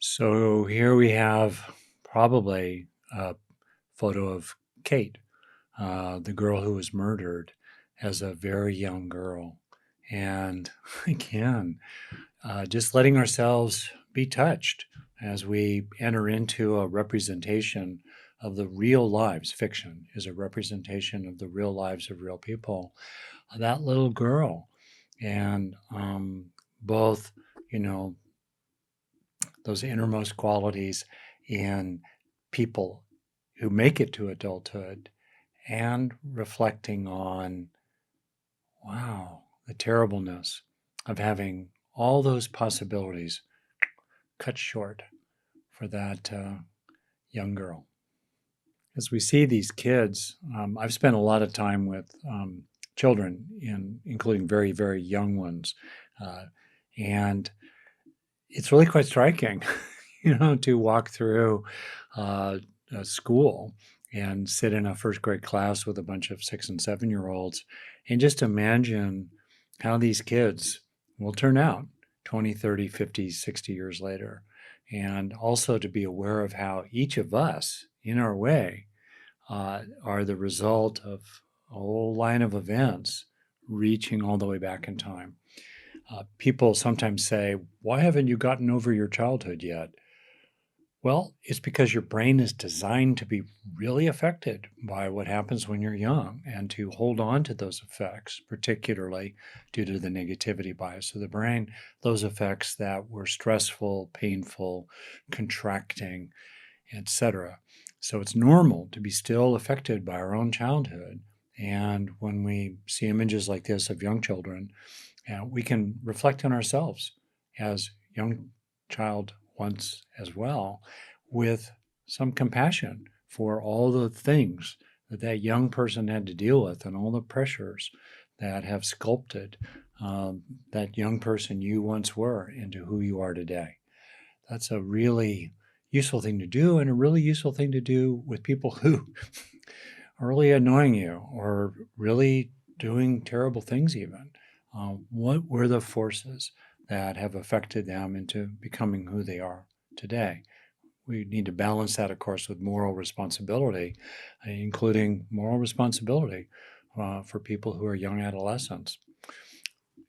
So here we have probably a photo of Kate, the girl who was murdered as a very young girl. And again, just letting ourselves be touched as we enter into a representation of the real lives. Fiction is a representation of the real lives of real people. That little girl, and both, you know, those innermost qualities in people who make it to adulthood and reflecting on, wow, the terribleness of having all those possibilities cut short for that young girl. As we see these kids, I've spent a lot of time with children, including very, very young ones. Uh, and it's really quite striking, to walk through a school and sit in a first grade class with a bunch of 6 and 7 year olds and just imagine how these kids will turn out 20, 30, 50, 60 years later. And also to be aware of how each of us, in our way, are the result of a whole line of events reaching all the way back in time. People sometimes say, "Why haven't you gotten over your childhood yet?" Well, it's because your brain is designed to be really affected by what happens when you're young and to hold on to those effects, particularly due to the negativity bias of the brain, those effects that were stressful, painful, contracting, etc. So it's normal to be still affected by our own childhood. And when we see images like this of young children, we can reflect on ourselves as young child once as well, with some compassion for all the things that that young person had to deal with and all the pressures that have sculpted that young person you once were into who you are today. That's a really useful thing to do, and a really useful thing to do with people who are really annoying you or really doing terrible things even. What were the forces that have affected them into becoming who they are today? We need to balance that, of course, with moral responsibility, including moral responsibility for people who are young adolescents.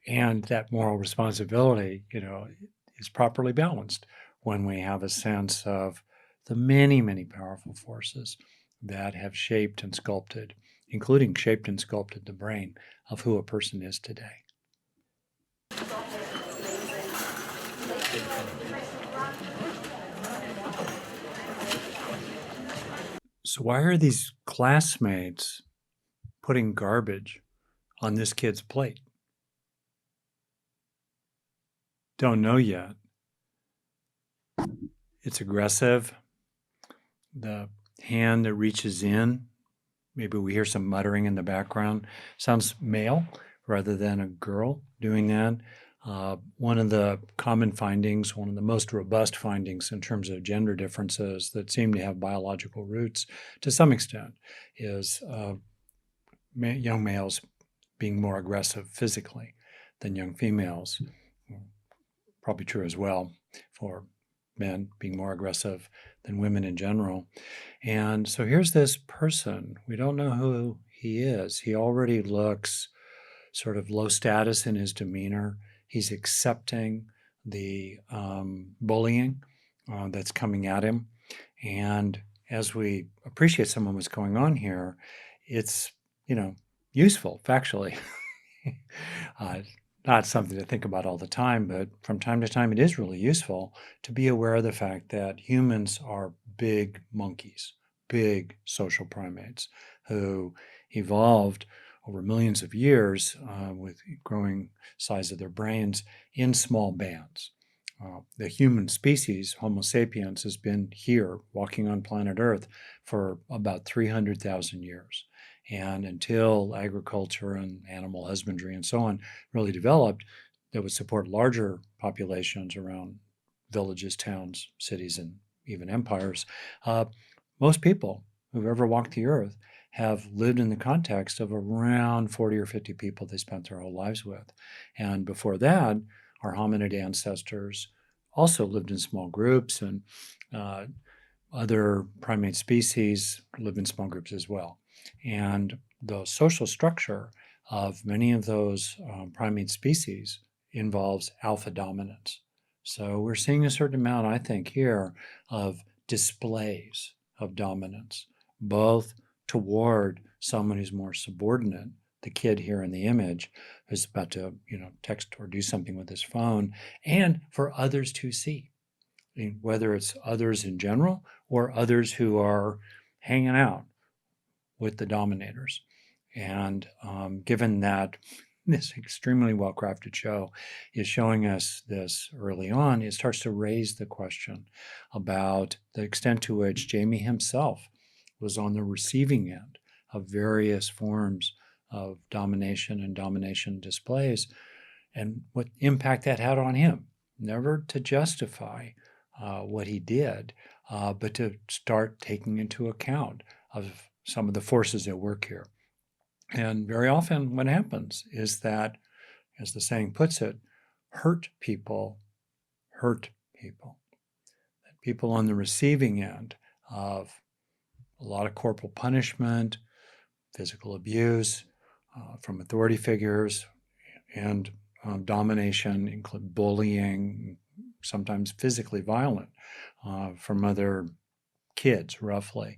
And that moral responsibility, is properly balanced when we have a sense of the many, many powerful forces that have shaped and sculpted, including shaped and sculpted the brain of who a person is today. So, why are these classmates putting garbage on this kid's plate? Don't know yet. It's aggressive. The hand that reaches in, maybe we hear some muttering in the background, sounds male rather than a girl doing that. One of the common findings, one of the most robust findings in terms of gender differences that seem to have biological roots to some extent, is young males being more aggressive physically than young females. Probably true as well for men being more aggressive than women in general. And so here's this person. We don't know who he is. He already looks sort of low status in his demeanor. He's accepting the bullying that's coming at him. And as we appreciate some of what's going on here, it's, useful factually. Not something to think about all the time, but from time to time, it is really useful to be aware of the fact that humans are big monkeys, big social primates who evolved over millions of years with growing size of their brains in small bands. The human species, Homo sapiens, has been here walking on planet Earth for about 300,000 years. And until agriculture and animal husbandry and so on really developed, that would support larger populations around villages, towns, cities, and even empires, most people who've ever walked the earth have lived in the context of around 40 or 50 people they spent their whole lives with. And before that, our hominid ancestors also lived in small groups, and other primate species live in small groups as well. And the social structure of many of those primate species involves alpha dominance. So we're seeing a certain amount, I think, here of displays of dominance, both toward someone who's more subordinate, the kid here in the image who's about to, text or do something with his phone, and for others to see, whether it's others in general or others who are hanging out with the dominators. And given that this extremely well-crafted show is showing us this early on, it starts to raise the question about the extent to which Jamie himself was on the receiving end of various forms of domination and domination displays, and what impact that had on him. Never to justify what he did, but to start taking into account of some of the forces at work here. And very often what happens is that, as the saying puts it, hurt people hurt people. That people on the receiving end of a lot of corporal punishment, physical abuse from authority figures, and domination, including bullying, sometimes physically violent from other kids, roughly.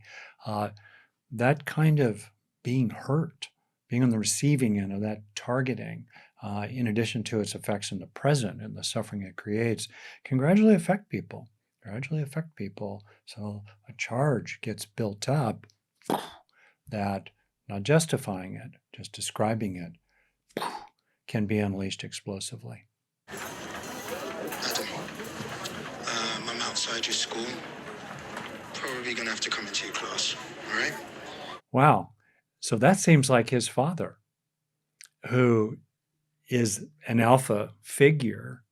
That kind of being hurt, being on the receiving end of that targeting, in addition to its effects in the present and the suffering it creates, can gradually affect people. So a charge gets built up that, not justifying it, just describing it, can be unleashed explosively. Adam, I'm outside your school. Probably gonna have to come into your class, all right? Wow. So that seems like his father, who is an alpha figure,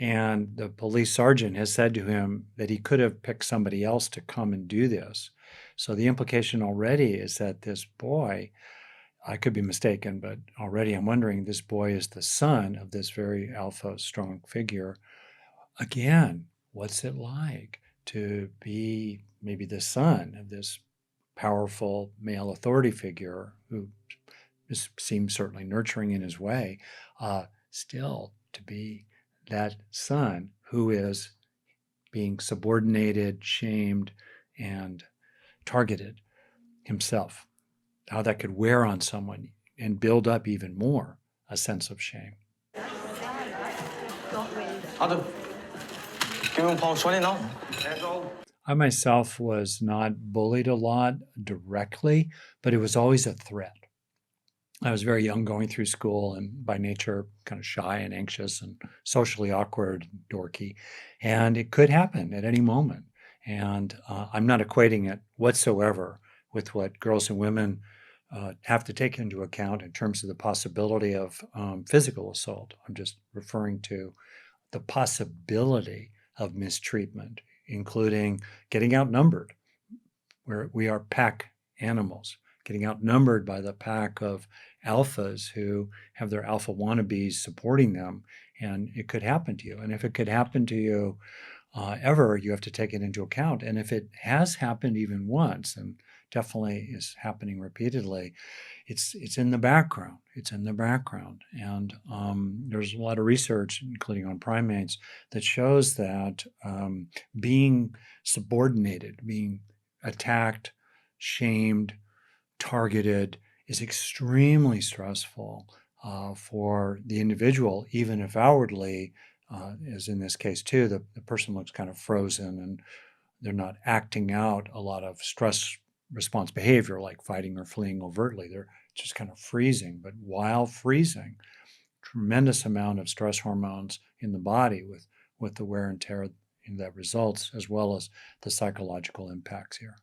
and the police sergeant has said to him that he could have picked somebody else to come and do this. So the implication already is that this boy, I could be mistaken, but already I'm wondering, this boy is the son of this very alpha strong figure. Again, what's it like to be maybe the son of this powerful male authority figure who seems certainly nurturing in his way, still to be that son who is being subordinated, shamed, and targeted himself? How that could wear on someone and build up even more a sense of shame. I myself was not bullied a lot directly, but it was always a threat. I was very young going through school, and by nature kind of shy and anxious and socially awkward, dorky, and it could happen at any moment. And I'm not equating it whatsoever with what girls and women have to take into account in terms of the possibility of physical assault. I'm just referring to the possibility of mistreatment, including getting outnumbered, where we are pack animals, getting outnumbered by the pack of alphas who have their alpha wannabes supporting them, and it could happen to you. And if it could happen to you ever, you have to take it into account. And if it has happened even once, and definitely is happening repeatedly, it's in the background. It's in the background. And there's a lot of research, including on primates, that shows that being subordinated, being attacked, shamed, targeted is extremely stressful for the individual, even if outwardly, as in this case too, the person looks kind of frozen and they're not acting out a lot of stress response behavior like fighting or fleeing overtly. They're just kind of freezing. But while freezing, tremendous amount of stress hormones in the body with the wear and tear that results, as well as the psychological impacts here.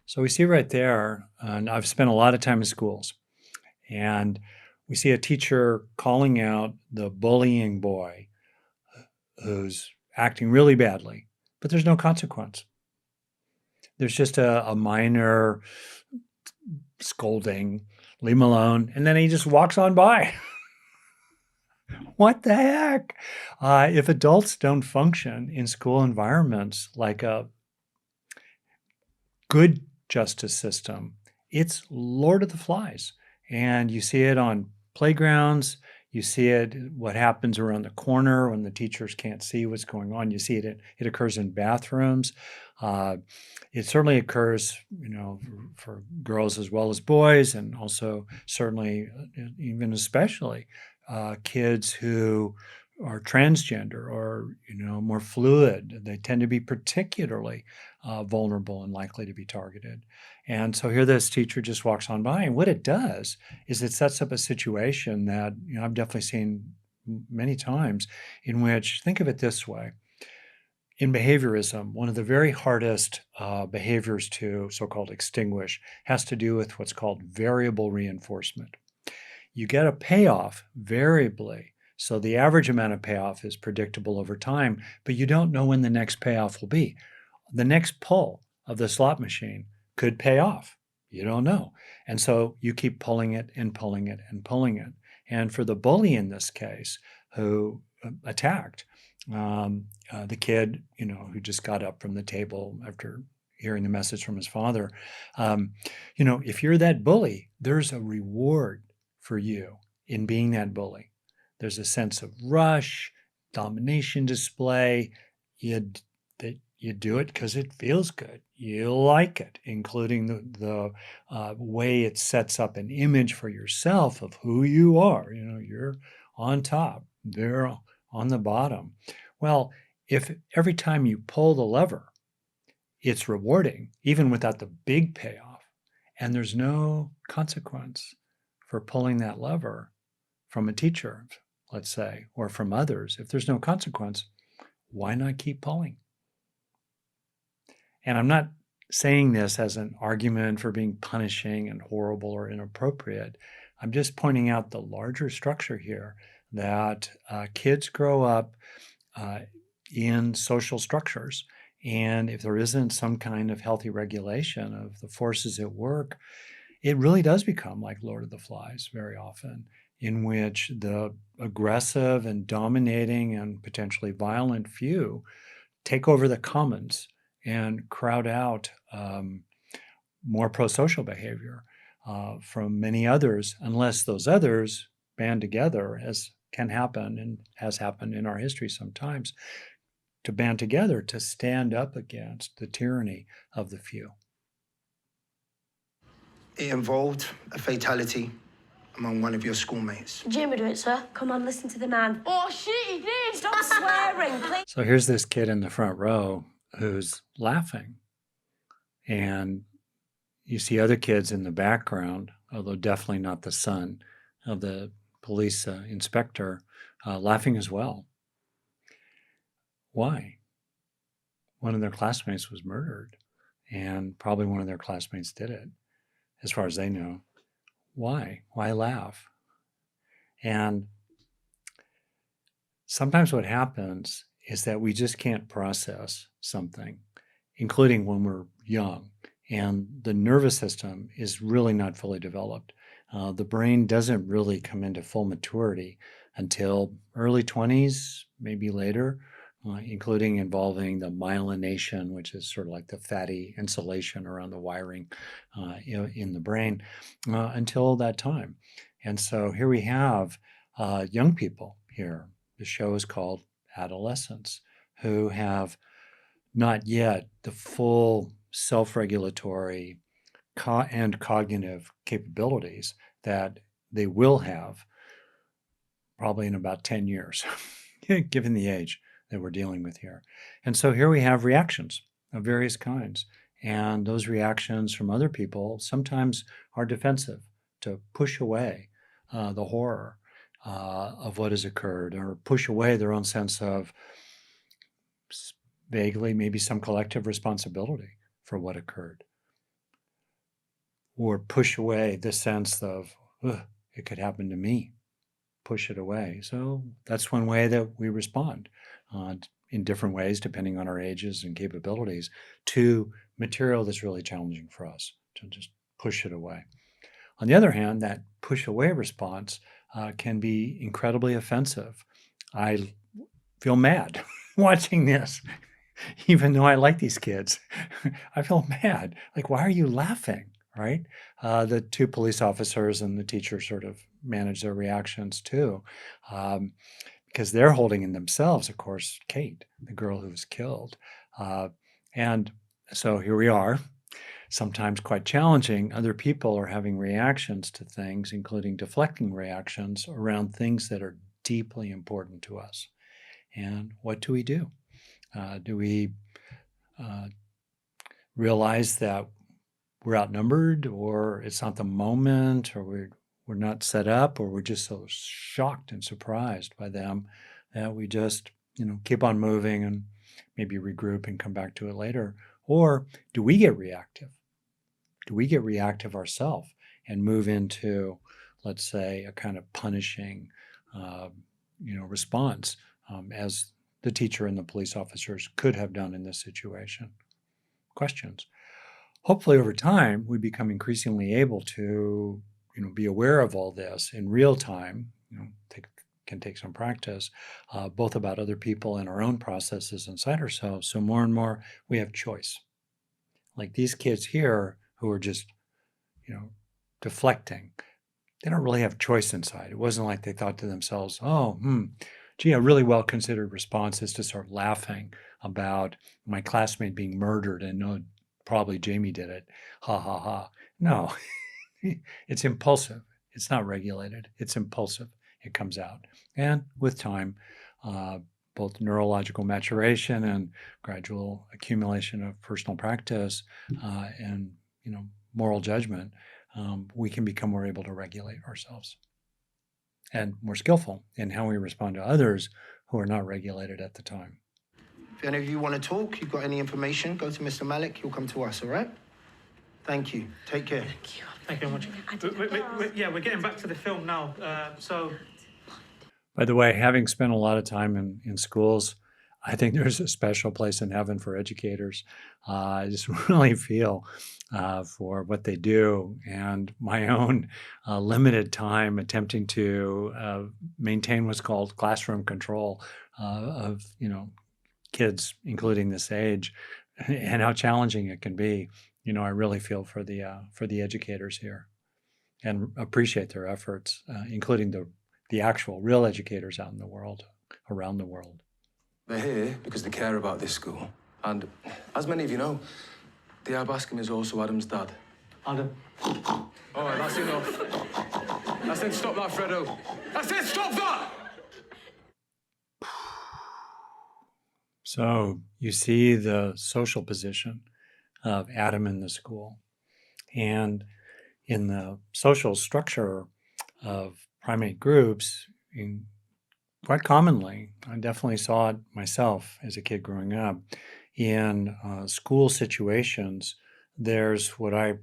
So we see right there, and I've spent a lot of time in schools, and we see a teacher calling out the bullying boy who's acting really badly, but there's no consequence. There's just a minor scolding, leave him alone. And then he just walks on by. What the heck? If adults don't function in school environments like a good justice system, it's Lord of the Flies. And you see it on playgrounds. You see it, what happens around the corner when the teachers can't see what's going on. You see it, it occurs in bathrooms. Uh, it certainly occurs, for girls as well as boys, and also certainly, even especially, kids who are transgender or, more fluid. They tend to be particularly vulnerable and likely to be targeted. And so here this teacher just walks on by, and what it does is it sets up a situation that I've definitely seen many times, in which, think of it this way. In behaviorism, one of the very hardest behaviors to so-called extinguish has to do with what's called variable reinforcement. You get a payoff variably. So the average amount of payoff is predictable over time, but you don't know when the next payoff will be. The next pull of the slot machine could pay off. You don't know. And so you keep pulling it and pulling it and pulling it. And for the bully in this case, who attacked the kid, who just got up from the table after hearing the message from his father, if you're that bully, there's a reward for you in being that bully. There's a sense of rush, domination display. You do it because it feels good. You like it, including the way it sets up an image for yourself of who you are. You're on top, they're on the bottom. Well, if every time you pull the lever, it's rewarding, even without the big payoff, and there's no consequence for pulling that lever from a teacher, let's say, or from others, if there's no consequence, why not keep pulling? And I'm not saying this as an argument for being punishing and horrible or inappropriate. I'm just pointing out the larger structure here, that kids grow up in social structures. And if there isn't some kind of healthy regulation of the forces at work, it really does become like Lord of the Flies very often, in which the aggressive and dominating and potentially violent few take over the commons and crowd out more pro-social behavior from many others, unless those others band together, as can happen and has happened in our history sometimes, to band together to stand up against the tyranny of the few. It involved a fatality among one of your schoolmates. Jimmy, do it, sir. Come on, listen to the man. Oh, shit, he did! Stop swearing, please. So here's this kid in the front row who's laughing. And you see other kids in the background, although definitely not the son of the police inspector, laughing as well. Why? One of their classmates was murdered, and probably one of their classmates did it, as far as they know. Why? Why laugh? And sometimes what happens is that we just can't process something, including when we're young, and the nervous system is really not fully developed. The brain doesn't really come into full maturity until early 20s, maybe later, including involving the myelination, which is sort of like the fatty insulation around the wiring in the brain, until that time. And so here we have young people here. The show is called Adolescence, who have not yet the full self-regulatory and cognitive capabilities that they will have probably in about 10 years, given the age that we're dealing with here. And so here we have reactions of various kinds. And those reactions from other people sometimes are defensive, to push away the horror of what has occurred, or push away their own sense of vaguely maybe some collective responsibility for what occurred, or push away the sense of, it could happen to me, push it away. So that's one way that we respond in different ways, depending on our ages and capabilities, to material that's really challenging for us, to just push it away. On the other hand, that push away response can be incredibly offensive. I feel mad watching this, even though I like these kids. I feel mad. Like, why are you laughing? Right? The two police officers and the teacher sort of manage their reactions too, because they're holding in themselves, of course, Kate, the girl who was killed. And so here we are, sometimes quite challenging. Other people are having reactions to things, including deflecting reactions around things that are deeply important to us. And what do we do? Do we realize that we're outnumbered, or it's not the moment, or we're not set up, or we're just so shocked and surprised by them that we just keep on moving and maybe regroup and come back to it later? Or do we get reactive? Do we get reactive ourselves and move into, let's say, a kind of punishing response, as the teacher and the police officers could have done in this situation? Questions. Hopefully over time, we become increasingly able to be aware of all this in real time. Can take some practice, both about other people and our own processes inside ourselves. So more and more we have choice. Like these kids here who are just deflecting, they don't really have choice inside. It wasn't like they thought to themselves, gee, a really well-considered response is to start laughing about my classmate being murdered and no, probably Jamie did it. Ha, ha, ha. No, it's impulsive. It's not regulated. It's impulsive. It comes out. And with time, both neurological maturation and gradual accumulation of personal practice and moral judgment, we can become more able to regulate ourselves and more skillful in how we respond to others who are not regulated at the time. If any of you want to talk, you've got any information, go to Mr. Malik. He'll come to us, all right? Thank you. Take care. Thank you. Thank you very much. We're getting back to the film now. By the way, having spent a lot of time in schools, I think there's a special place in heaven for educators. I just really feel for what they do, and my own limited time attempting to maintain what's called classroom control of kids, including this age, and how challenging it can be. I really feel for the educators here, and appreciate their efforts, including the actual real educators out in the world, around the world. They're here because they care about this school. And as many of you know, Diab Askim is also Adam's dad. Adam. All right, that's enough. I said stop that, Fredo. I said stop that! So you see the social position of Adam in the school. And in the social structure of primate groups, quite commonly, I definitely saw it myself as a kid growing up, in school situations, there's what I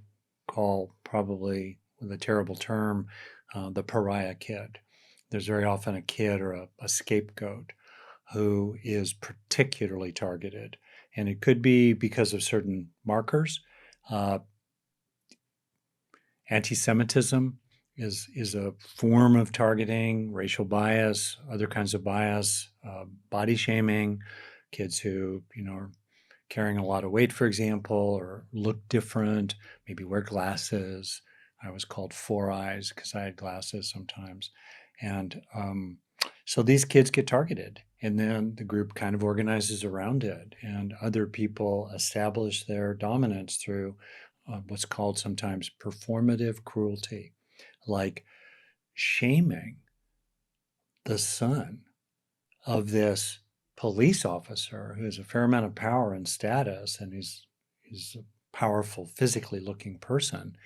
call, probably with a terrible term, the pariah kid. There's very often a kid or a scapegoat who is particularly targeted. And it could be because of certain markers. Anti-Semitism is a form of targeting, racial bias, other kinds of bias, body shaming, kids who are carrying a lot of weight, for example, or look different, maybe wear glasses. I was called Four Eyes because I had glasses sometimes. And so these kids get targeted, and then the group kind of organizes around it, and other people establish their dominance through what's called sometimes performative cruelty, like shaming the son of this police officer who has a fair amount of power and status, and he's a powerful, physically looking person.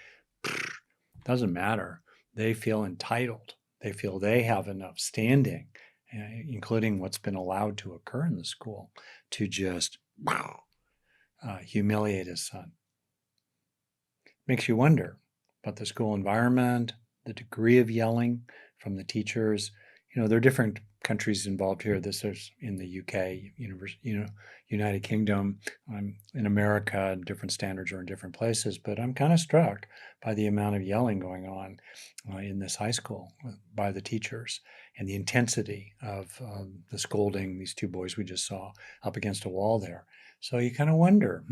Doesn't matter. They feel entitled. They feel they have enough standing, including what's been allowed to occur in the school, to just humiliate his son. Makes you wonder about the school environment, the degree of yelling from the teachers, there are different countries involved here. This is in the UK, United Kingdom. In America, different standards are in different places, but I'm kind of struck by the amount of yelling going on in this high school by the teachers and the intensity of the scolding these two boys we just saw up against a wall there. So you kind of wonder,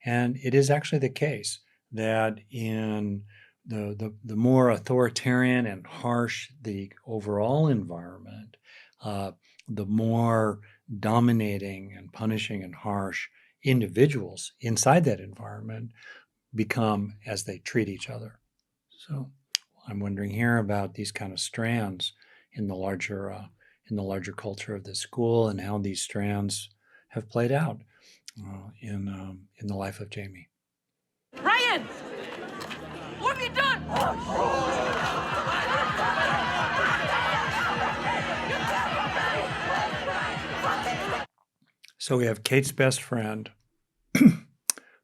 and it is actually the case that in the more authoritarian and harsh the overall environment, the more dominating and punishing and harsh individuals inside that environment become as they treat each other. So I'm wondering here about these kind of strands in the larger culture of the school and how these strands have played out in the life of Jamie. Ryan! What have you done? So we have Kate's best friend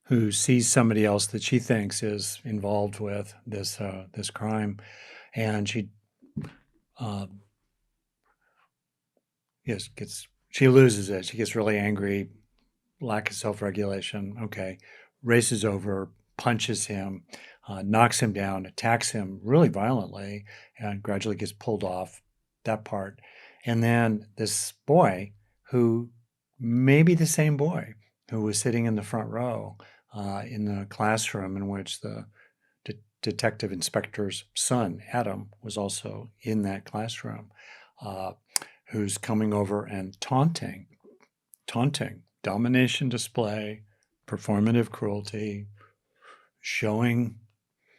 who sees somebody else that she thinks is involved with this crime, and she she loses it. She gets really angry, lack of self-regulation. Okay, races over, punches him, knocks him down, attacks him really violently, and gradually gets pulled off that part. And then this boy, who may be the same boy who was sitting in the front row in the classroom in which the detective inspector's son, Adam, was also in that classroom, who's coming over and taunting, domination display, performative cruelty, showing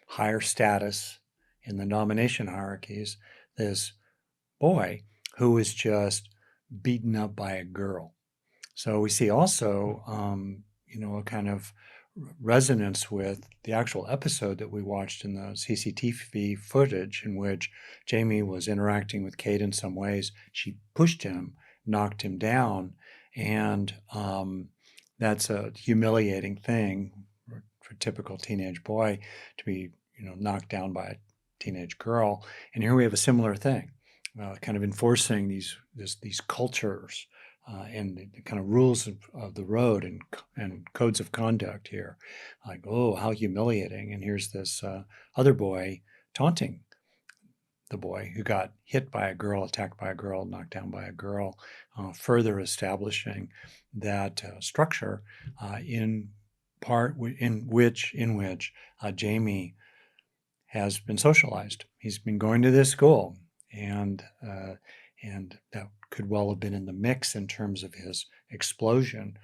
higher status in the domination hierarchies, this boy who is just beaten up by a girl. So we see also, a kind of resonance with the actual episode that we watched in the CCTV footage in which Jamie was interacting with Kate in some ways. She pushed him, knocked him down, and that's a humiliating thing for a typical teenage boy to be, knocked down by a teenage girl. And here we have a similar thing, kind of enforcing these cultures and the kind of rules of the road and codes of conduct here. Like, oh, how humiliating. And here's this other boy taunting the boy who got hit by a girl, attacked by a girl, knocked down by a girl, further establishing that structure in which Jamie has been socialized. He's been going to this school, and that could well have been in the mix in terms of his explosion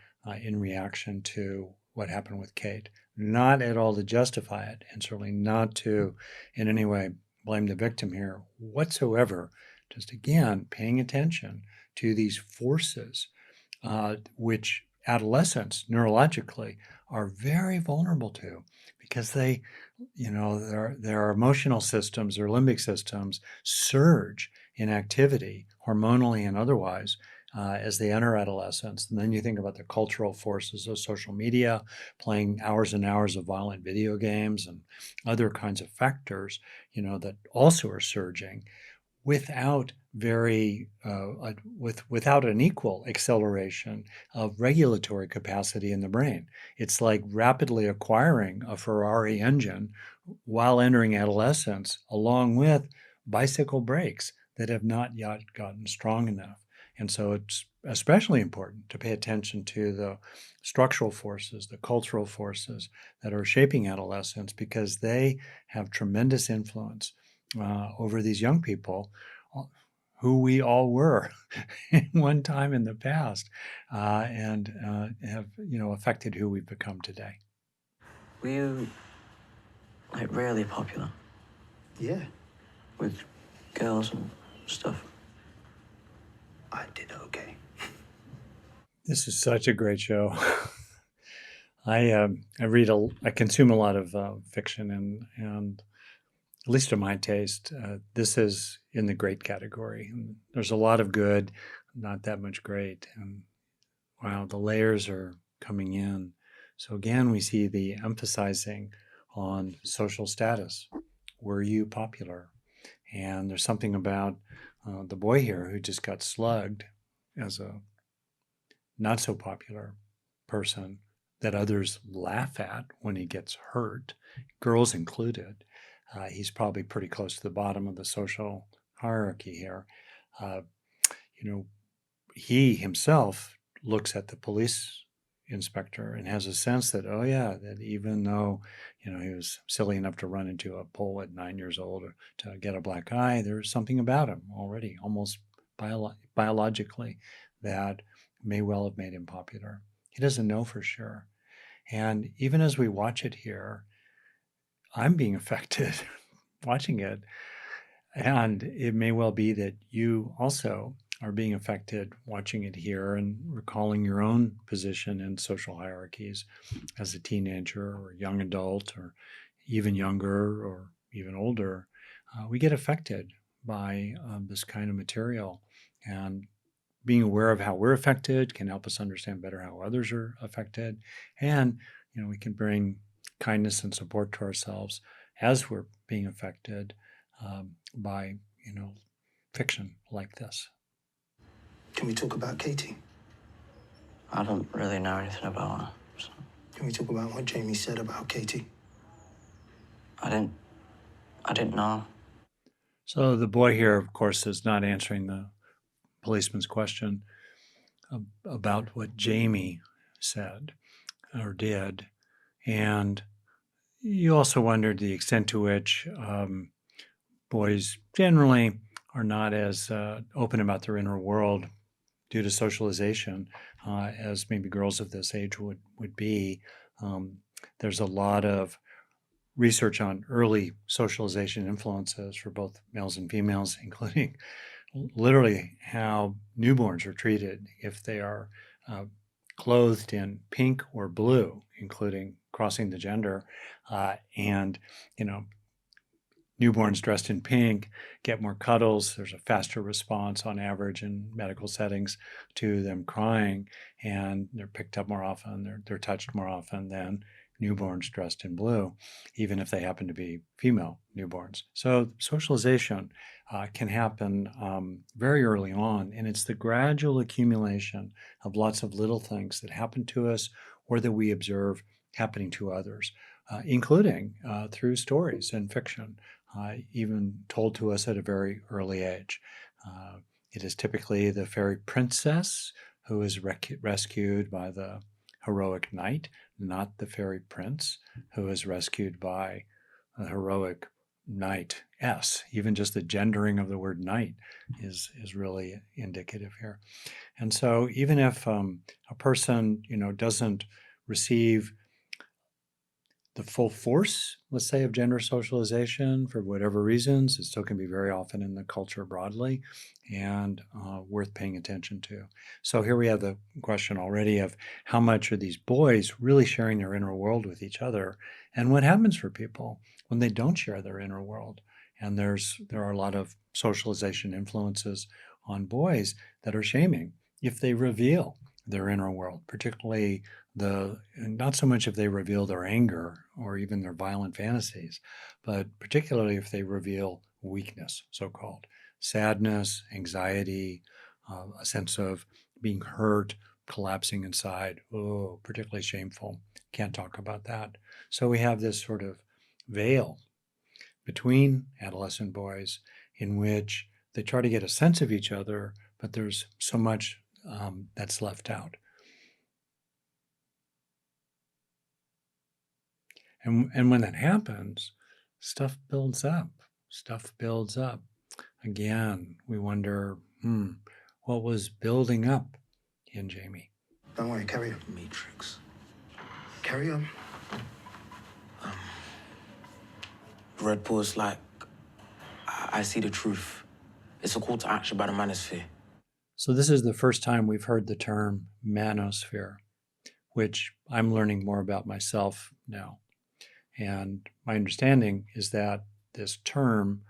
in reaction to what happened with Kate. Not at all to justify it, and certainly not to in any way blame the victim here whatsoever. Just again, paying attention to these forces, which adolescents neurologically are very vulnerable to, because they, their emotional systems, their limbic systems surge in activity, hormonally and otherwise, as they enter adolescence. And then you think about the cultural forces of social media, playing hours and hours of violent video games and other kinds of factors, that also are surging without without an equal acceleration of regulatory capacity in the brain. It's like rapidly acquiring a Ferrari engine while entering adolescence, along with bicycle brakes that have not yet gotten strong enough. And so it's especially important to pay attention to the structural forces, the cultural forces that are shaping adolescence, because they have tremendous influence over these young people who we all were in one time in the past, and have affected who we've become today. Were you really popular Yeah, with girls and stuff? I did okay. This is such a great show. I consume a lot of fiction, and at least to my taste, this is in the great category. There's a lot of good, not that much great. And wow, the layers are coming in. So again, we see the emphasizing on social status. Were you popular? And there's something about the boy here who just got slugged as a not so popular person that others laugh at when he gets hurt, girls included. He's probably pretty close to the bottom of the social hierarchy here. Uh, you know, he himself looks at the police inspector and has a sense that, oh yeah, that even though, he was silly enough to run into a pole at 9 years old to get a black eye, there's something about him already, almost biologically, that may well have made him popular. He doesn't know for sure. And even as we watch it here, I'm being affected watching it. And it may well be that you also are being affected watching it here and recalling your own position in social hierarchies as a teenager or young adult or even younger or even older. We get affected by this kind of material. And being aware of how we're affected can help us understand better how others are affected. And, we can bring kindness and support to ourselves as we're being affected by, fiction like this. Can we talk about Katie? I don't really know anything about her. So Can we talk about what Jamie said about Katie? I didn't know. So the boy here, of course, is not answering the policeman's question about what Jamie said or did. And you also wondered the extent to which boys generally are not as open about their inner world due to socialization as maybe girls of this age would be. There's a lot of research on early socialization influences for both males and females, including literally how newborns are treated if they are clothed in pink or blue, including crossing the gender. And, newborns dressed in pink get more cuddles. There's a faster response on average in medical settings to them crying, and they're picked up more often, they're touched more often than newborns dressed in blue, even if they happen to be female newborns. So socialization can happen very early on, and it's the gradual accumulation of lots of little things that happen to us or that we observe happening to others, including through stories and fiction, even told to us at a very early age. It is typically the fairy princess who is rescued by the heroic knight, not the fairy prince who is rescued by the heroic knight S. Even just the gendering of the word knight is really indicative here. And so even if a person, doesn't receive the full force, let's say, of gender socialization for whatever reasons, it still can be very often in the culture broadly and worth paying attention to. So here we have the question already of how much are these boys really sharing their inner world with each other, and what happens for people when they don't share their inner world. And there are a lot of socialization influences on boys that are shaming if they reveal their inner world, particularly not so much if they reveal their anger or even their violent fantasies, but particularly if they reveal weakness, so-called sadness, anxiety, a sense of being hurt, collapsing inside. Oh, particularly shameful. Can't talk about that. So we have this sort of veil between adolescent boys in which they try to get a sense of each other, but there's so much that's left out. And when that happens, stuff builds up. Stuff builds up. Again, we wonder, what was building up in Jamie? Don't worry, carry on. Matrix. Carry on. Red Bull is like, I see the truth. It's a call to action by the manosphere. So this is the first time we've heard the term manosphere, which I'm learning more about myself now. And my understanding is that this term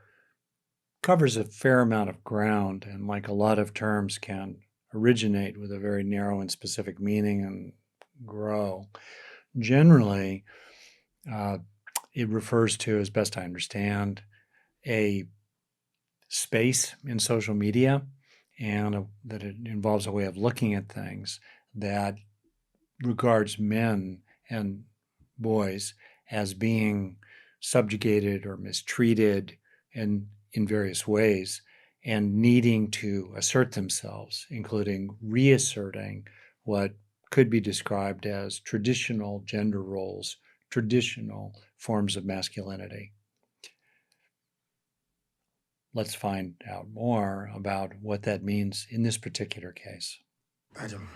covers a fair amount of ground, and like a lot of terms can originate with a very narrow and specific meaning and grow. Generally, it refers to, as best I understand, a space in social media, and that it involves a way of looking at things that regards men and boys as being subjugated or mistreated in various ways and needing to assert themselves, including reasserting what could be described as traditional gender roles, traditional forms of masculinity. Let's find out more about what that means in this particular case. Adam,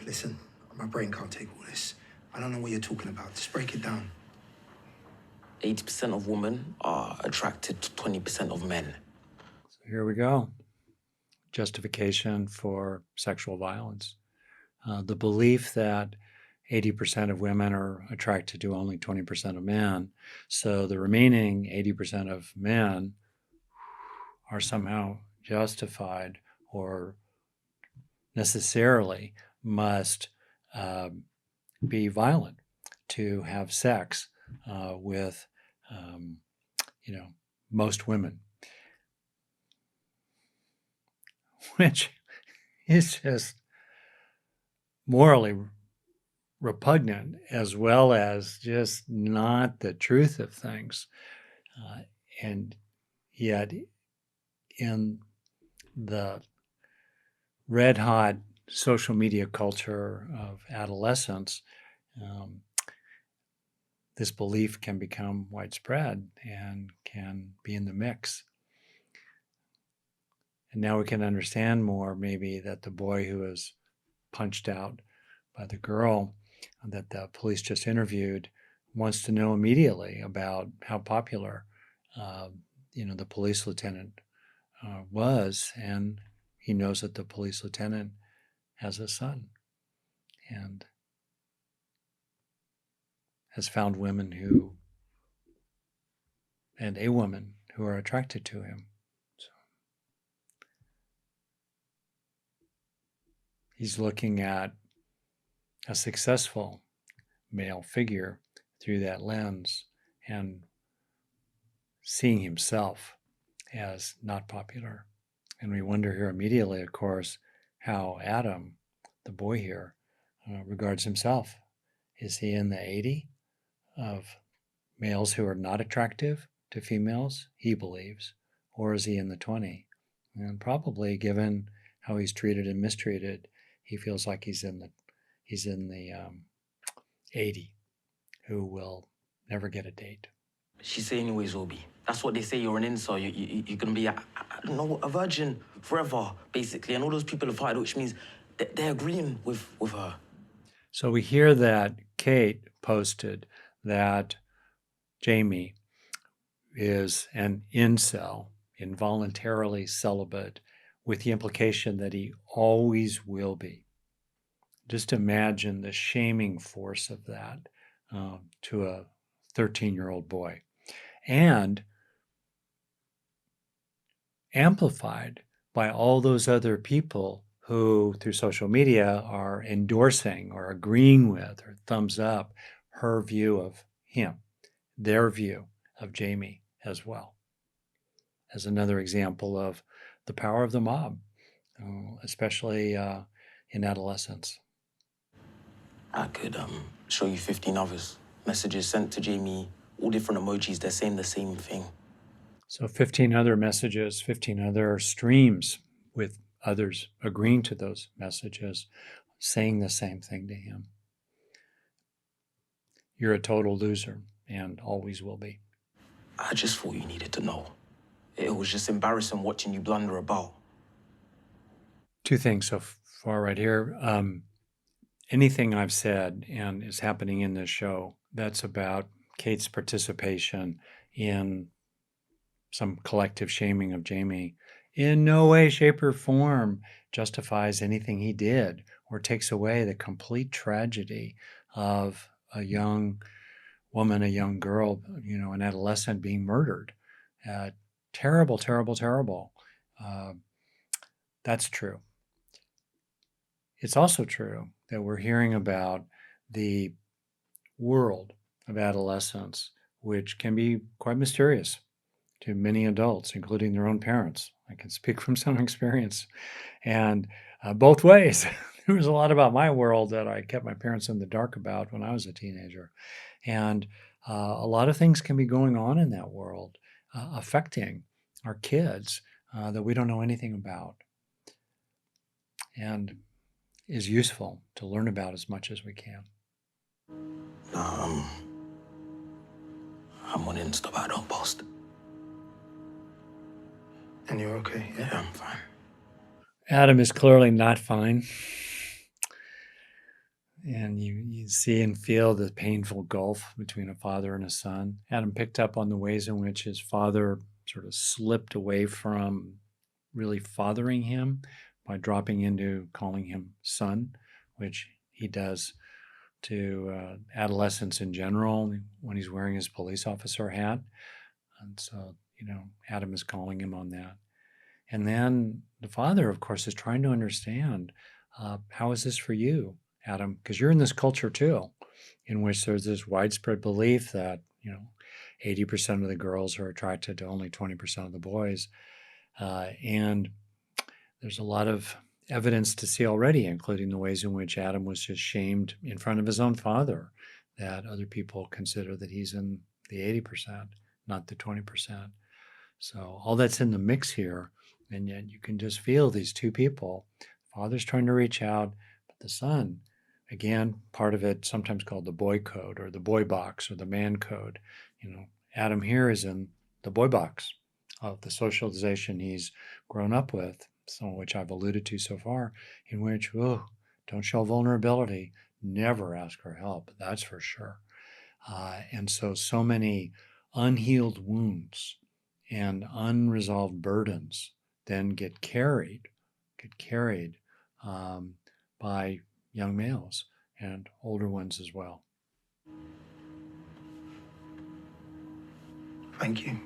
listen. My brain can't take all this. I don't know what you're talking about. Just break it down. 80% of women are attracted to 20% of men. So here we go. Justification for sexual violence. The belief that 80% of women are attracted to only 20% of men, so the remaining 80% of men are somehow justified or necessarily must be violent to have sex with, most women, which is just morally repugnant as well as just not the truth of things. And yet, in the red hot social media culture of adolescence, this belief can become widespread and can be in the mix. And now we can understand more, maybe, that the boy who was punched out by the girl that the police just interviewed wants to know immediately about how popular, the police lieutenant was, and he knows that the police lieutenant has a son and has found a woman who are attracted to him. So he's looking at a successful male figure through that lens and seeing himself as not popular. And we wonder here immediately, of course, how Adam, the boy here, regards himself. Is he in the 80 of males who are not attractive to females, he believes, or is he in the 20? And probably, given how he's treated and mistreated, he feels like he's in the 80 who will never get a date. She's saying anyways, Obi. That's what they say. You're an incel. You're going to be, I don't know, a virgin forever, basically. And all those people have heard, which means they're agreeing with her. So we hear that Kate posted that Jamie is an incel, involuntarily celibate, with the implication that he always will be. Just imagine the shaming force of that to a 13-year-old boy. And amplified by all those other people who, through social media, are endorsing or agreeing with or thumbs up her view of him, their view of Jamie as well, as another example of the power of the mob, especially in adolescence. I could show you 15 others. Messages sent to Jamie, all different emojis, they're saying the same thing. So 15 other messages, 15 other streams with others agreeing to those messages, saying the same thing to him. You're a total loser and always will be. I just thought you needed to know. It was just embarrassing watching you blunder about. Two things so far right here. Anything I've said and is happening in this show that's about Kate's participation in some collective shaming of Jamie in no way, shape, or form justifies anything he did or takes away the complete tragedy of a young woman, a young girl, an adolescent being murdered. Terrible, terrible, terrible. That's true. It's also true that we're hearing about the world of adolescence, which can be quite mysterious to many adults, including their own parents. I can speak from some experience. And both ways. There was a lot about my world that I kept my parents in the dark about when I was a teenager. And a lot of things can be going on in that world, affecting our kids that we don't know anything about. And is useful to learn about as much as we can. I'm wanting to stop. I don't post. And you're okay, yeah? Yeah, I'm fine. Adam is clearly not fine. And you see and feel the painful gulf between a father and a son. Adam picked up on the ways in which his father sort of slipped away from really fathering him by dropping into calling him son, which he does to adolescents in general when he's wearing his police officer hat. And so, Adam is calling him on that. And then the father, of course, is trying to understand, how is this for you, Adam? Because you're in this culture too, in which there's this widespread belief that, 80% of the girls are attracted to only 20% of the boys. And there's a lot of evidence to see already, including the ways in which Adam was just shamed in front of his own father, that other people consider that he's in the 80%, not the 20%. So all that's in the mix here. And yet you can just feel these two people. Father's trying to reach out, but the son, again, part of it sometimes called the boy code or the boy box or the man code. Adam here is in the boy box of the socialization he's grown up with, some of which I've alluded to so far, in which, don't show vulnerability, never ask for help, that's for sure. And so many unhealed wounds and unresolved burdens then get carried by young males and older ones as well. Thank you.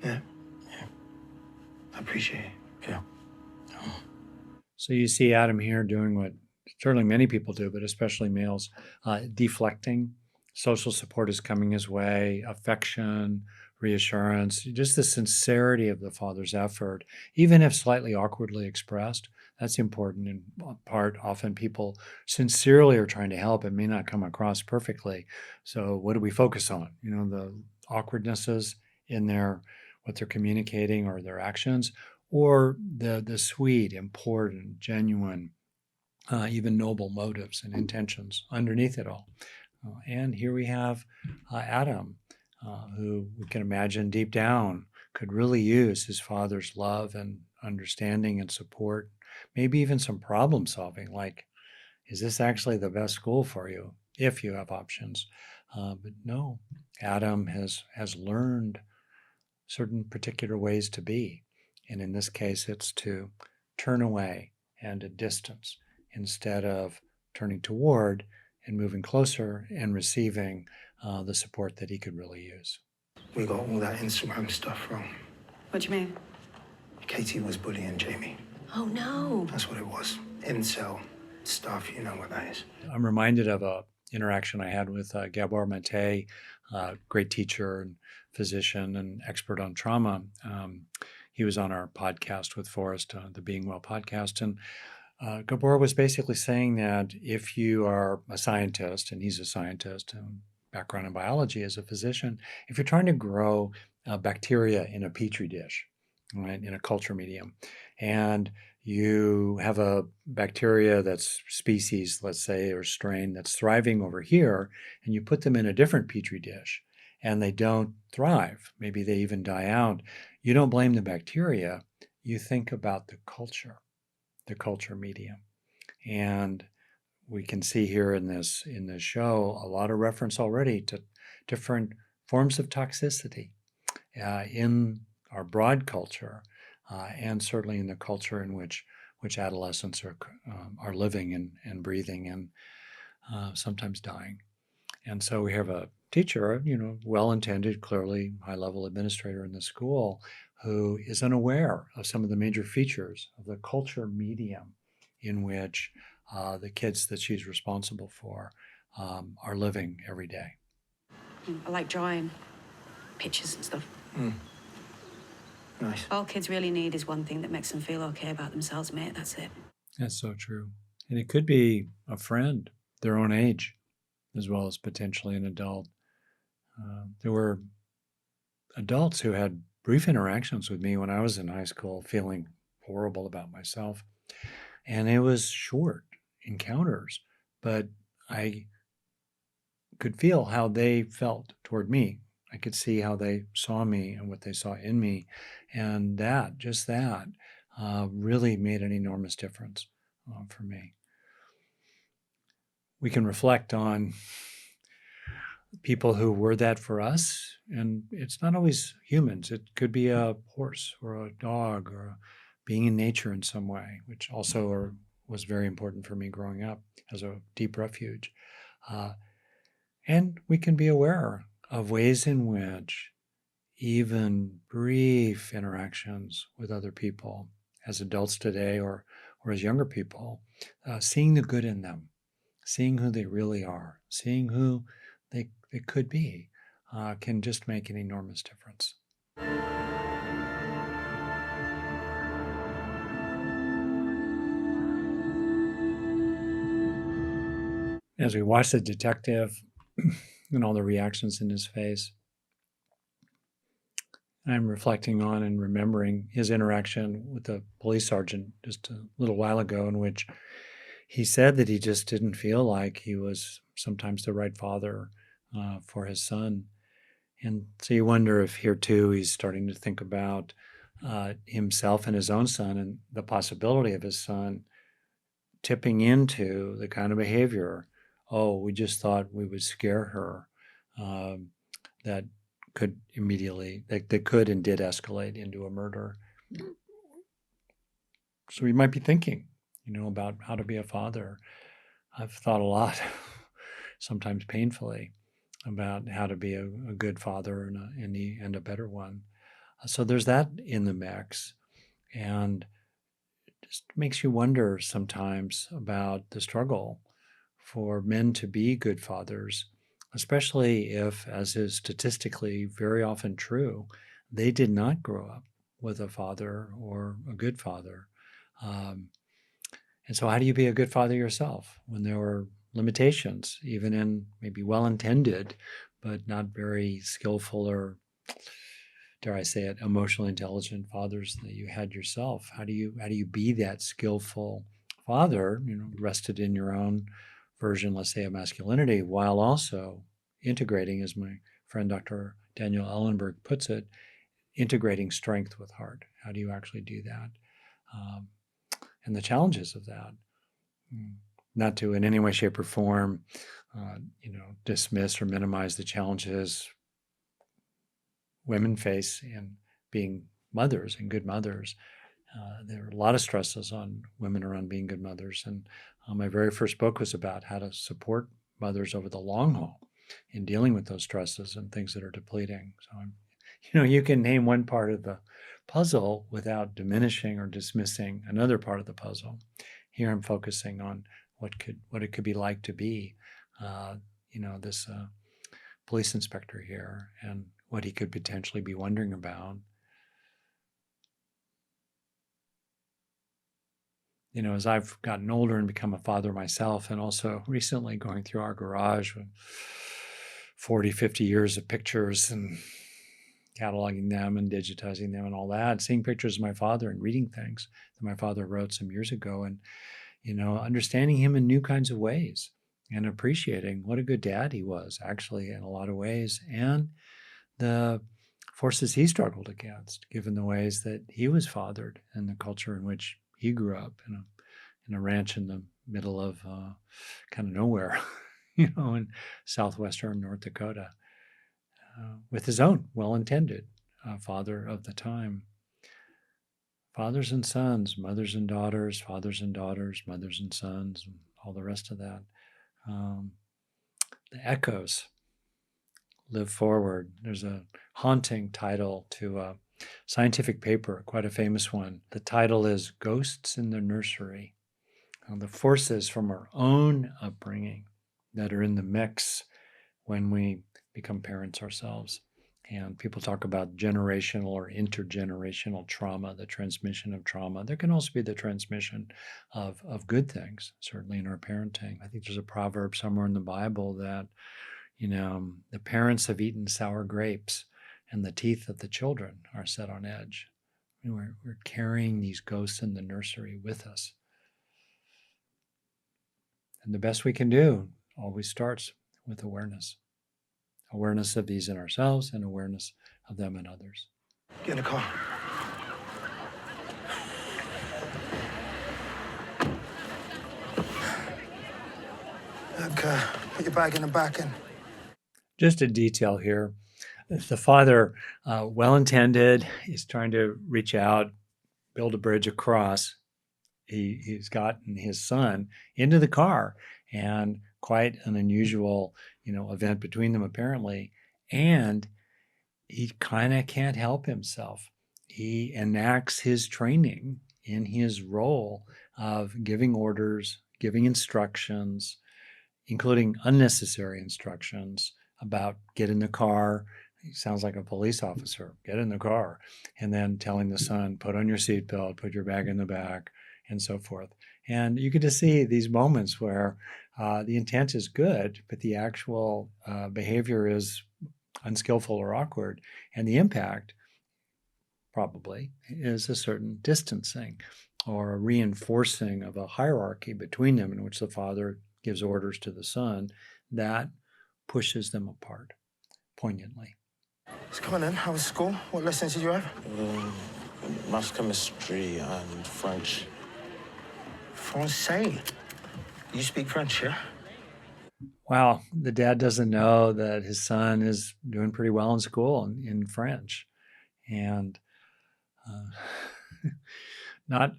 Yeah. I appreciate it. Yeah. So you see Adam here doing what certainly many people do, but especially males, deflecting. Social support is coming his way, affection, reassurance, just the sincerity of the father's effort, even if slightly awkwardly expressed. That's important in part. Often people sincerely are trying to help. It may not come across perfectly. So what do we focus on? The awkwardnesses in what they're communicating or their actions, or the sweet, important, genuine, even noble motives and intentions underneath it all. And here we have Adam, who we can imagine deep down could really use his father's love and understanding and support, maybe even some problem solving, like, is this actually the best school for you if you have options? But no, Adam has learned certain particular ways to be. And in this case, it's to turn away and to distance instead of turning toward and moving closer and receiving the support that he could really use. We got all that Instagram stuff wrong. What do you mean? Katie was bullying Jamie. Oh, no. That's what it was. Incel stuff, you know what that is. I'm reminded of a interaction I had with Gabor Mate, great teacher and physician and expert on trauma. He was on our podcast with Forrest, the Being Well podcast. And Gabor was basically saying that if you are a scientist, and he's a scientist, background in biology as a physician, if you're trying to grow bacteria in a petri dish, right, in a culture medium, and you have a bacteria that's species, let's say, or strain that's thriving over here, and you put them in a different petri dish, and they don't thrive, maybe they even die out, you don't blame the bacteria, you think about the culture medium. And we can see here in this show a lot of reference already to different forms of toxicity in our broad culture, and certainly in the culture in which adolescents are living and breathing and sometimes dying. And so we have a teacher, well-intended, clearly high-level administrator in the school, who is unaware of some of the major features of the culture medium in which the kids that she's responsible for are living every day. I like drawing pictures and stuff. Nice. All kids really need is one thing that makes them feel okay about themselves, mate. That's it. That's so true. And it could be a friend, their own age, as well as potentially an adult. There were adults who had brief interactions with me when I was in high school, feeling horrible about myself. And it was short encounters, but I could feel how they felt toward me. I could see how they saw me and what they saw in me. And just that, really made an enormous difference for me. We can reflect on people who were that for us, and it's not always humans. It could be a horse or a dog or being in nature in some way, which also was very important for me growing up as a deep refuge. And we can be aware of ways in which even brief interactions with other people as adults today or as younger people, seeing the good in them, seeing who they really are, seeing who they could be, can just make an enormous difference. As we watch the detective and all the reactions in his face, I'm reflecting on and remembering his interaction with the police sergeant just a little while ago, in which he said that he just didn't feel like he was sometimes the right father for his son. And so you wonder if here too he's starting to think about himself and his own son and the possibility of his son tipping into the kind of behavior, oh, we just thought we would scare her, that could immediately, that could and did escalate into a murder. So we might be thinking, about how to be a father. I've thought a lot, sometimes painfully, about how to be a good father and a better one. So there's that in the mix, and it just makes you wonder sometimes about the struggle for men to be good fathers, especially if, as is statistically very often true, they did not grow up with a father or a good father. And so how do you be a good father yourself when there were limitations, even in maybe well-intended, but not very skillful or, dare I say it, emotionally intelligent fathers that you had yourself? How do you be that skillful father, rested in your own version, let's say, of masculinity, while also integrating, as my friend Dr. Daniel Ellenberg puts it, integrating strength with heart? How do you actually do that? And the challenges of that. Not to in any way, shape, or form, dismiss or minimize the challenges women face in being mothers and good mothers. There are a lot of stresses on women around being good mothers. And my very first book was about how to support mothers over the long haul in dealing with those stresses and things that are depleting. So, you can name one part of the puzzle without diminishing or dismissing another part of the puzzle. Here I'm focusing on what it could be like to be, this police inspector here, and what he could potentially be wondering about. As I've gotten older and become a father myself, and also recently going through our garage with 40, 50 years of pictures and cataloging them and digitizing them and all that, seeing pictures of my father and reading things that my father wrote some years ago, and, understanding him in new kinds of ways and appreciating what a good dad he was, actually, in a lot of ways, and the forces he struggled against, given the ways that he was fathered and the culture in which he grew up in a ranch in the middle of kind of nowhere, in southwestern North Dakota, with his own well-intended father of the time. Fathers and sons, mothers and daughters, fathers and daughters, mothers and sons, and all the rest of that. The echoes live forward. There's a haunting title to a scientific paper, quite a famous one. The title is Ghosts in the Nursery. The forces from our own upbringing that are in the mix when we become parents ourselves. And people talk about generational or intergenerational trauma, the transmission of trauma. There can also be the transmission of good things, certainly in our parenting. I think there's a proverb somewhere in the Bible that, the parents have eaten sour grapes and the teeth of the children are set on edge. We're carrying these ghosts in the nursery with us. And the best we can do always starts with awareness. Awareness of these in ourselves and awareness of them in others. Get in the car. Okay, put your bag in the back and... Just a detail here. The father, well-intended, is trying to reach out, build a bridge across. He's gotten his son into the car, and quite an unusual, event between them apparently. And he kind of can't help himself. He enacts his training in his role of giving orders, giving instructions, including unnecessary instructions about get in the car. He sounds like a police officer, get in the car. And then telling the son, put on your seatbelt, put your bag in the back, and so forth. And you get to see these moments where the intent is good, but the actual behavior is unskillful or awkward. And the impact probably is a certain distancing or a reinforcing of a hierarchy between them in which the father gives orders to the son that pushes them apart poignantly. Let's come on then. How was school? What lessons did you have? Math, chemistry, and French. Francais. You speak French, yeah? Wow, the dad doesn't know that his son is doing pretty well in school in French. And not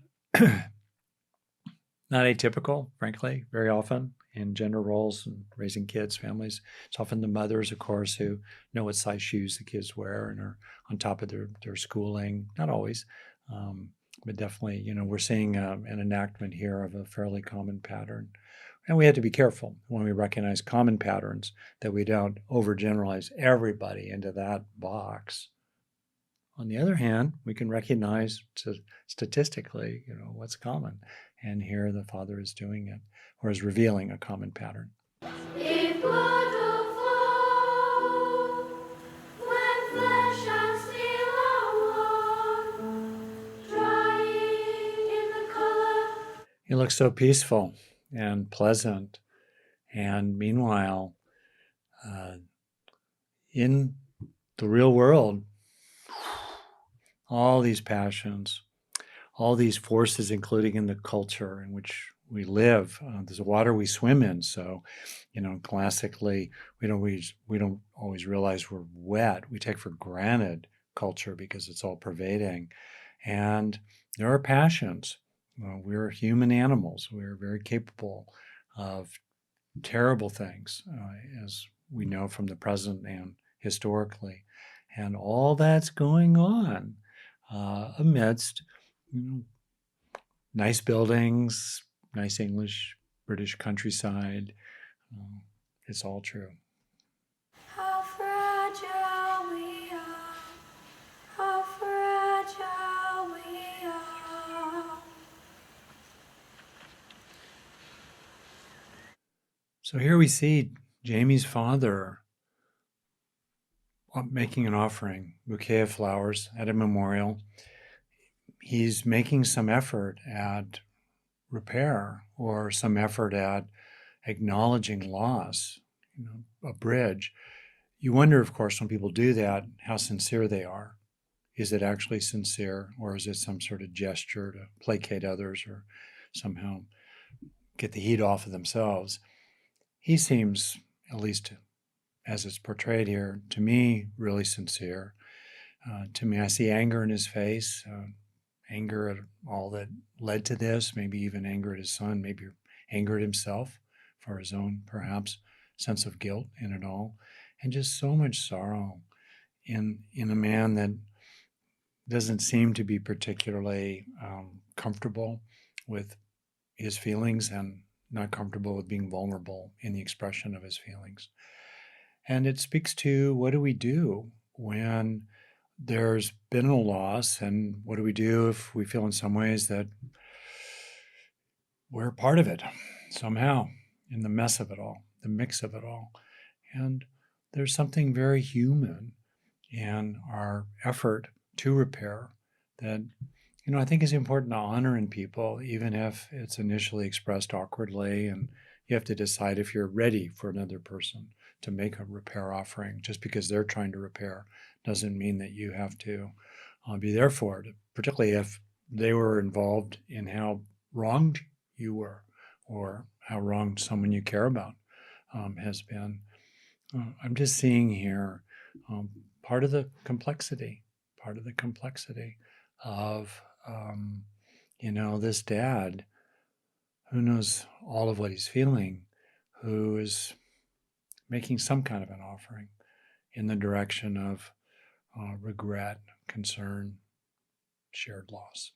atypical, frankly, very often in gender roles and raising kids, families. It's often the mothers, of course, who know what size shoes the kids wear and are on top of their schooling. Not always, but definitely, we're seeing an enactment here of a fairly common pattern. And we have to be careful when we recognize common patterns that we don't overgeneralize everybody into that box. On the other hand, we can recognize statistically, what's common. And here the father is doing it, or is revealing a common pattern. If blood will flow, when flesh and steel are one, drying in the color. He looks so peaceful and pleasant. And meanwhile, in the real world, all these passions, all these forces, including in the culture in which we live. There's water we swim in. So, classically, we don't always realize we're wet. We take for granted culture because it's all pervading. And there are passions. We're human animals. We're very capable of terrible things, as we know from the present and historically. And all that's going on amidst nice buildings, nice English, British countryside. It's all true. How fragile we are, how fragile we are. So here we see Jamie's father making an offering, bouquet of flowers at a memorial. He's making some effort at repair or some effort at acknowledging loss, a bridge. You wonder, of course, when people do that, how sincere they are. Is it actually sincere, or is it some sort of gesture to placate others or somehow get the heat off of themselves? He seems, at least as it's portrayed here, to me, really sincere. To me, I see anger in his face, anger at all that led to this, maybe even anger at his son, maybe anger at himself for his own, perhaps, sense of guilt in it all, and just so much sorrow in a man that doesn't seem to be particularly comfortable with his feelings and not comfortable with being vulnerable in the expression of his feelings. And it speaks to, what do we do when there's been a loss, and what do we do if we feel in some ways that we're part of it somehow, in the mess of it all, the mix of it all. And there's something very human in our effort to repair that, I think is important to honor in people, even if it's initially expressed awkwardly, and you have to decide if you're ready for another person to make a repair offering. Just because they're trying to repair doesn't mean that you have to be there for it, particularly if they were involved in how wronged you were, or how wronged someone you care about has been. I'm just seeing here part of the complexity of, this dad who knows all of what he's feeling, who is making some kind of an offering in the direction of regret, concern, shared loss.